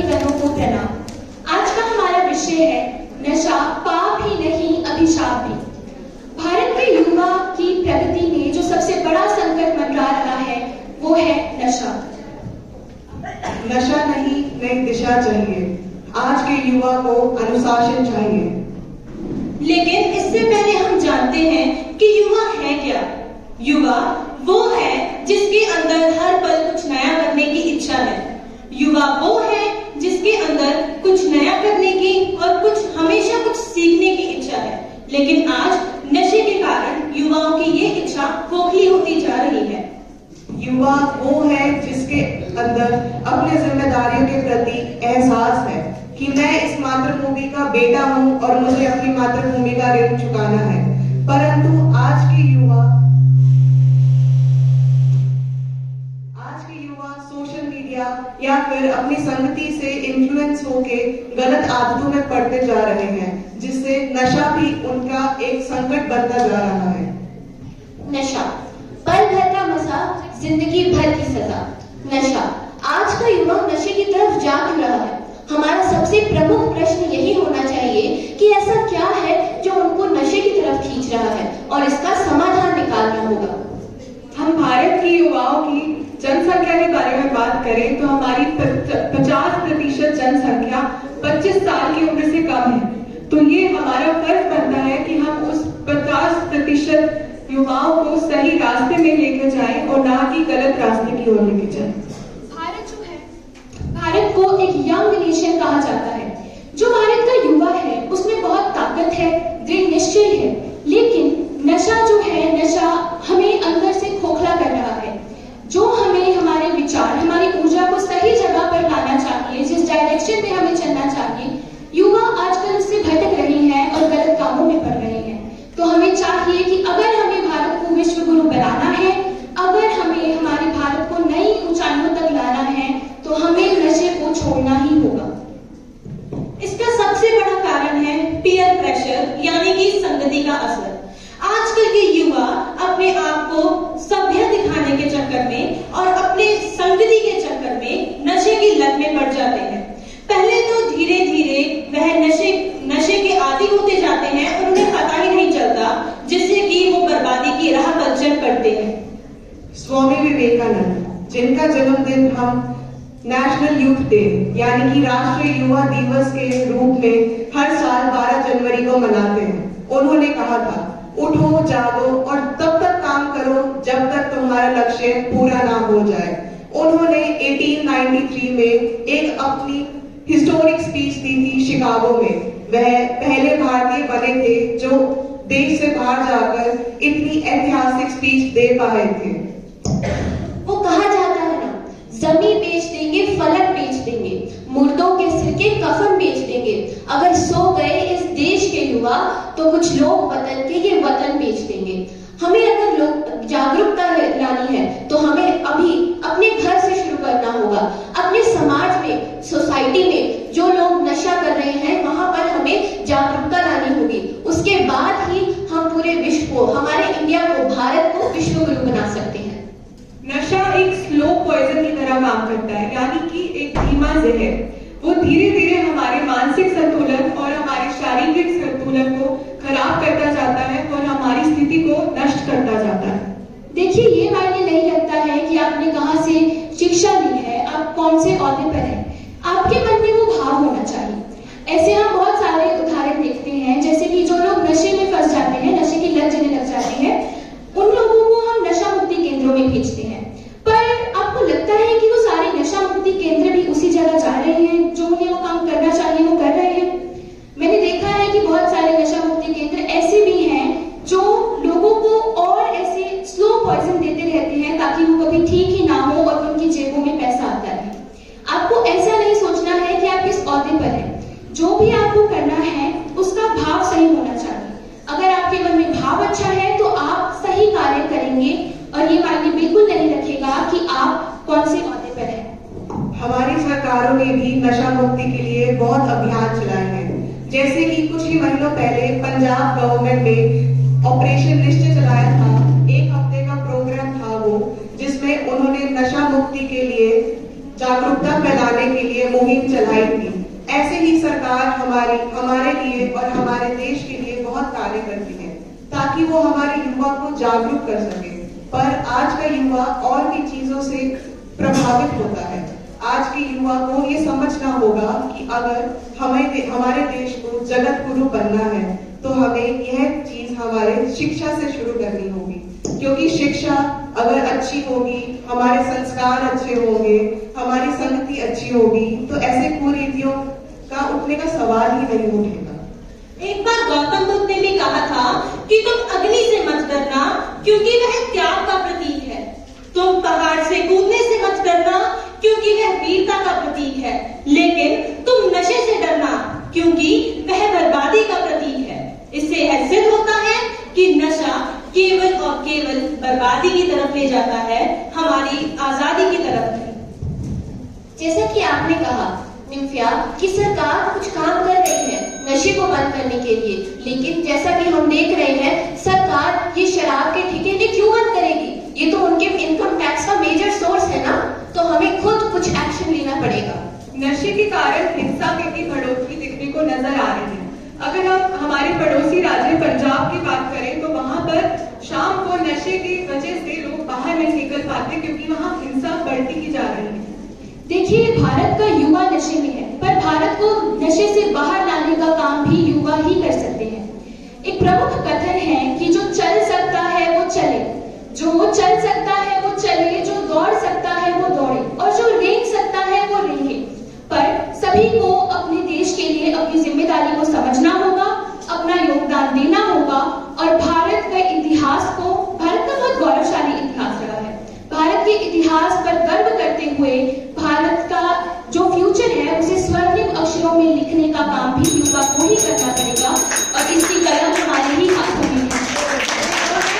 सभी गणों को प्रणाम। आज का हमारा विषय है नशा पाप ही नहीं अभिशाप भी। भारत के युवा की प्रगति में जो सबसे बड़ा संकट मंडरा रहा है वो है नशा। नशा नहीं, नई दिशा चाहिए। आज के युवा को अनुशासन चाहिए। लेकिन इससे पहले हम जानते हैं कि युवा है क्या। युवा वो है जिसके अंदर हर पल कुछ नया करने की इच्छा है। युवा वो है जिसके अंदर कुछ नया करने की और कुछ हमेशा कुछ सीखने की इच्छा है। लेकिन आज नशे के कारण युवाओं की ये इच्छा खोखली होती जा रही है। युवा वो है जिसके अंदर अपने जिम्मेदारियों के प्रति एहसास है कि मैं इस मातृभूमि का बेटा हूं और मुझे अपनी मातृभूमि का ऋण चुकाना है। परंतु आज के युवा सोशल मीडिया या फिर अपनी संगति से इन्फ्लुएंस होके गलत आदतों में पड़ते जा रहे हैं, जिससे नशा भी उनका एक संकट बनता जा रहा है। नशा पल भर का मजा, जिंदगी भर की सजा। नशा आज का युवा नशे की तरफ जा क्यों रहा है? हमारा सबसे प्रमुख प्रश्न यही होना चाहिए कि ऐसा क्या है जो उनको नशे की तरफ खींच रहा है और इसका समाधान निकालना होगा। हम भारत की युवाओं की जनसंख्या के बारे में बात करें तो हमारी 50% जनसंख्या 25 साल की उम्र से कम है। तो ये हमारा फर्ज बनता है कि हम उस 50% युवाओं को सही रास्ते में लेकर जाएं और ना कि गलत रास्ते की ओर लेकर जाएं। भारत जो है, भारत को एक यंग नेशन कहा जाता है। जो भारत का युवा है उसमें बहुत ताकत है, दृढ़ निश्चय है। लेकिन नशा जो है, नशा हमें अंदर से खोखला कर रहा है। जो हमें हमारे विचार, हमारी ऊर्जा को सही जगह पर लाना चाहिए, जिस डायरेक्शन में हमें चलना चाहिए, युवा आजकल उससे भटक रहे हैं और गलत कामों में पड़ रहे हैं। तो हमें चाहिए कि अगर हमें भारत को विश्व गुरु बनाना है, अगर हमें हमारे भारत को नई ऊंचाइयों तक लाना है, तो हमें नशे को छोड़ना ही होगा। इसका सबसे बड़ा कारण है पीयर प्रेशर, यानी कि संगति का असर। आजकल के युवा अपने आप को सभ्य दिखाने के चक्कर में और अपने संगति के चक्कर में नशे की लत में पड़ जाते हैं। पहले तो धीरे धीरे वह नशे के आदी होते जाते हैं और उन्हें पता ही नहीं चलता, जिससे कि वो बर्बादी की राह पर चल पड़ते हैं। स्वामी विवेकानंद, जिनका जन्मदिन हम नेशनल यूथ डे यानी कि राष्ट्रीय युवा दिवस के रूप में हर साल 12 जनवरी को मनाते हैं, उन्होंने कहा था, उठो जागो और तब तक काम करो जब तक तुम्हारा लक्ष्य पूरा ना हो जाए। उन्होंने 1893 में एक अपनी हिस्टोरिक स्पीच दी थी शिकागो में। वह पहले भारतीय बने थे जो देश से बाहर जाकर इतनी ऐतिहासिक स्पीच दे पाए थे। वो कहा जाता है ना, जमीन बेच देंगे, फलक बेच देंगे, मुर्दों के सिर के कफन बेच देंगे। अगर सो गए इस देश के युवा तो कुछ लोग बदल के ये वतन बेच देंगे। हमें अगर लोग जागरूकता लानी है तो हमें अभी अपने घर से शुरू करना होगा। अपने समाज में, सोसाइटी में जो लोग नशा कर रहे हैं वहां पर हमें जागरूकता लानी होगी। उसके बाद ही हम पूरे विश्व को, हमारे इंडिया को, भारत को विश्व गुरु बना सकते हैं। नशा एक स्लो पॉइजन की तरह काम करता है, यानी कि एक धीमा जहर। वो धीरे धीरे हमारे मानसिक संतुलन और हमारे शारीरिक संतुलन को खराब करता जाता है और हमारी स्थिति को नष्ट करता जाता है। देखिए, ये मायने नहीं रखता है कि आपने कहाँ से शिक्षा ली है, आप कौन से ओहदे पर हैं। आपके मन में वो भाव होना चाहिए। ऐसे हम बहुत सारे उदाहरण देखते हैं, जैसे कि जो लोग नशे में फंस जाते हैं, नशे की लत जिन्हें लग जाती है, उन लोगों को हम नशा मुक्ति केंद्रों में भेजते हैं। पर आपको लगता है कि वो सारे नशा मुक्ति केंद्र भी उसी जगह जा रहे हैं जो उन्हें वो काम करना चाहिए वो कर रहे हैं? मैंने देखा है कि बहुत सारे नशा मुक्ति केंद्र ऐसे भी हैं जो लोगों को और ऐसे स्लो पॉइजन देते रहते हैं ताकि वो कभी ठीक ही ना हो और उनकी जेबों में पैसा आता रहे। आपको ऐसा नहीं सोचना है कि आप किस ओहदे पर हैं। जो भी आपको करना है उसका भाव सही होना चाहिए। अगर आपके मन में भाव अच्छा है तो आप सही कार्य करेंगे और ये मायने बिल्कुल नहीं रखेगा कि आप कौन से ओहदे पर हैं। हमारी सरकारों ने भी नशा मुक्ति के लिए बहुत अभियान चलाए हैं। जैसे कि कुछ ही महीनों पहले पंजाब गवर्नमेंट ने ऑपरेशन निश्चय चलाया था। एक हफ्ते का प्रोग्राम था वो, जिसमें उन्होंने नशा मुक्ति के लिए जागरूकता फैलाने के लिए मुहिम चलाई थी, ऐसे ही सरकार हमारे लिए और हमारे देश के लिए बहुत कार्य करती है ताकि वो हमारे युवा को जागरूक कर सके। पर आज का युवा और भी चीजों से प्रभावित होता है। आज के युवा को ये समझना होगा कि अगर हमारे देश को जगत गुरु बनना है तो हमें यह चीज हमारे शिक्षा से शुरू करनी होगी, क्योंकि शिक्षा अगर अच्छी होगी, हमारे संस्कार अच्छे होंगे, हमारी संगति अच्छी होगी, तो ऐसे कुरीतियों का उठने का सवाल ही नहीं उठेगा। एक बार गौतम बुद्ध ने भी कहा था कि तुम अग्नि से मत डरना क्योंकि वह त्याग का प्रतीक है, तुम पहाड़ से कूदने से मत डरना क्योंकि वह वीरता का प्रतीक है, लेकिन तुम नशे से डरना क्योंकि वह बर्बादी का प्रतीक है। इससे यह सिद्ध होता है कि नशा केवल और केवल बर्बादी की तरफ ले जाता है, हमारी आजादी की तरफ नहीं। जैसा कि आपने कहा निम्फिया कि सरकार कुछ काम कर रही है नशे को बंद करने के लिए, लेकिन जैसा कि हम देख रहे हैं सरकार ये शराब के ठेके क्यों बंद करेगी? ये तो उनके इनकम टैक्स का मेजर सोर्स है ना, तो हमें खुद कुछ एक्शन लेना पड़ेगा। नशे के कारण हिंसा में भी बढ़ोतरी दिखने को नजर आ रही है। अगर हम हमारे पड़ोसी राज्य पंजाब की बात करें तो वहां पर शाम को नशे की वजह से लोग बाहर नहीं निकल पाते क्योंकि वहां हिंसा बढ़ती ही जा रही है। देखिए, भारत का युवा नशे में है, पर भारत को नशे से बाहर लाने का काम भी युवा ही कर सकते हैं। एक प्रमुख कथन है कि जो चल सकता है वो चले, जो चल सकता है वो चले, जो दौड़ सकता है वो दौड़े और जो रेंग सकता है वो रेंगे। पर सभी को अपने देश के लिए अपनी जिम्मेदारी को समझना होगा, अपना योगदान देना होगा और भारत का बहुत गौरवशाली इतिहास रहा है। भारत के इतिहास पर गर्व करते हुए भारत का जो फ्यूचर है उसे स्वर्णिम अक्षरों में लिखने का काम भी युवा को ही करना पड़ेगा और इसकी कलम